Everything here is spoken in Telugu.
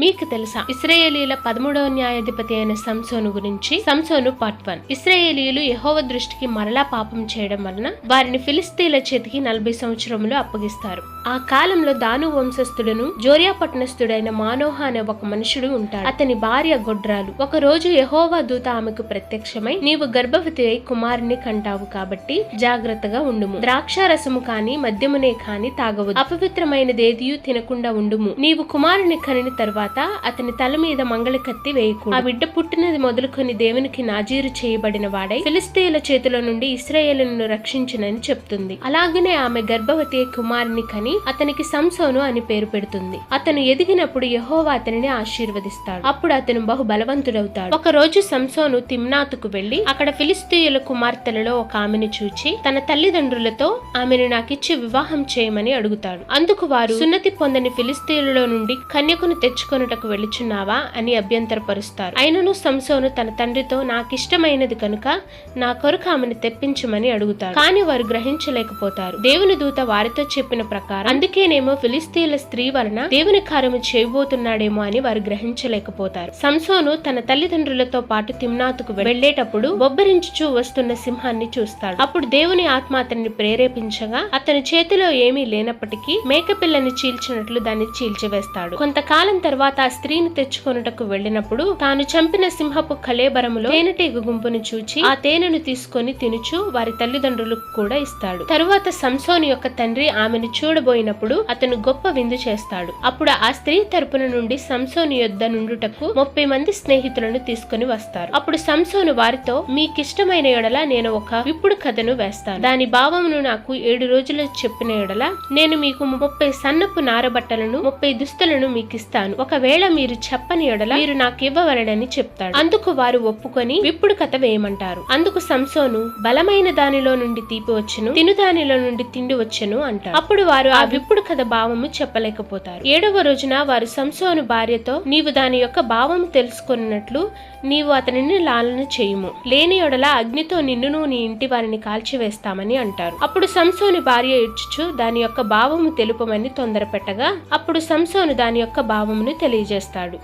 మీకు తెలుసా ఇశ్రాయేలీల 13వ న్యాయాధిపతి అయిన సంసోను గురించి? సంసోను పార్ట్ 1. ఇశ్రాయేలీలు యెహోవా దృష్టికి మరలా పాపం చేయడం వలన వారిని ఫిలిస్తీన్ల చేతికి 40 సంవత్సరములు అప్పగిస్తారు. ఆ కాలంలో దాను వంశస్థుడును జోరియా పట్టణస్థుడైన మానోహ అనే ఒక మనుషుడు ఉంటాడు. అతని భార్య గొడ్రాలు. ఒక రోజు యెహోవా దూత ఆమెకు ప్రత్యక్షమై, నీవు గర్భవతి అయి కుమారుని కంటావు కాబట్టి జాగ్రత్తగా ఉండుము. ద్రాక్షారసము కాని మద్యమునే కాని తాగవద్దు. అపవిత్రమైనదేదియు తినకుండా ఉండుము. నీవు కుమారుని కనిన తర్వాత అతని తల మీద మంగళ కత్తి వేయకూడదు. ఆ బిడ్డ పుట్టినది మొదలుకొని దేవునికి నాజీరు చేయబడిన వాడై ఫిలిస్తీయుల చేతిలో నుండి ఇశ్రాయేలును రక్షించునని చెప్తుంది. అలాగనే ఆమె గర్భవతి కుమారుని కని అతనికి సంసోను అని పేరు పెడుతుంది. అతను ఎదిగినప్పుడు యెహోవా అతనిని ఆశీర్వదిస్తాడు. అప్పుడు అతను బహు బలవంతుడవుతాడు. ఒక రోజు సంసోను తిమ్నాతుకు వెళ్లి అక్కడ ఫిలిస్తీయుల కుమార్తెలలో ఒక ఆమెను చూచి తన తల్లిదండ్రులతో ఆమెను నాకిచ్చి వివాహం చేయమని అడుగుతాడు. అందుకు వారు, సున్నతి పొందని ఫిలిస్తీయులలో నుండి కన్యకును తెచ్చుకొనుటకు వెళ్ళుచున్నావా అని అభ్యంతరపరుస్తారు. అయినను సంసోను తన తండ్రితో, నాకిష్టమైనది కనుక నా కొరకు ఆమెను తెప్పించమని అడుగుతాడు. కాని వారు గ్రహించలేకపోతారు. దేవుని దూత వారితో చెప్పిన ప్రకారం అందుకేనేమో ఫిలిస్తీయుల స్త్రీ వలన దేవుని కార్యము చేయబోతున్నాడేమో అని వారు గ్రహించలేకపోతారు. సంసోను తన తల్లిదండ్రులతో పాటు తిమ్నాతుకు వెళ్లేటప్పుడు బొబ్బరించుచూ వస్తున్న సింహాన్ని చూస్తాడు. అప్పుడు దేవుని ఆత్మ అతన్ని ప్రేరేపించగా అతని చేతిలో ఏమీ లేనప్పటికీ మేకపిల్లని చీల్చినట్లు దాన్ని చీల్చివేస్తాడు. కొంతకాలం తర్వాత ఆ స్త్రీని తెచ్చుకొనుటకు వెళ్లినప్పుడు తాను చంపిన సింహపు కళేబరములో తేనెటీగ గుంపును చూచి ఆ తేనెను తీసుకొని తినుచు వారి తల్లిదండ్రులకు కూడా ఇస్తాడు. తరువాత సంసోను యొక్క తండ్రి ఆమెను చూడబోయినప్పుడు అతను గొప్ప విందు చేస్తాడు. అప్పుడు ఆ స్త్రీ తరపున నుండి సంసోను యొద్ద నుండుటకు 30 మంది స్నేహితులను తీసుకుని వస్తారు. అప్పుడు సంసోను వారితో, మీకిష్టమైన ఎడల నేను ఒక విప్పుడు కథను వేస్తాను. దాని భావమును నాకు 7 రోజులు చెప్పిన ఎడల నేను మీకు 30 సన్నపు నారబట్టలను 30 దుస్తులను మీకిస్తాను. ఒకవేళ మీరు చెప్పని ఎడల మీరు నాకు ఇవ్వవలెనని చెప్తాడు. అందుకు వారు ఒప్పుకొని విప్పుడు కథ వేయమంటారు. అందుకు సంసోను, బలమైన దానిలో నుండి తీపి వచ్చును, తిను దానిలో నుండి తిండి వచ్చును అంటాడు. అప్పుడు వారు ఆ విప్పుడు కథ భావము చెప్పలేకపోతారు. 7వ రోజున వారు సంసోను భార్యతో, నీవు దాని యొక్క భావము తెలుసుకున్నట్లు నీవు అతనిని లాలన చేయుము, లేని ఎడల అగ్నితో నిన్నును నీ ఇంటి వారిని కాల్చివేస్తామని అంటారు. అప్పుడు సంసోను భార్య ఇచ్చుచు దాని యొక్క భావము తెలుపమని తొందరపెట్టగా అప్పుడు సంసోను దాని యొక్క భావమును తెలియజేస్తాడు.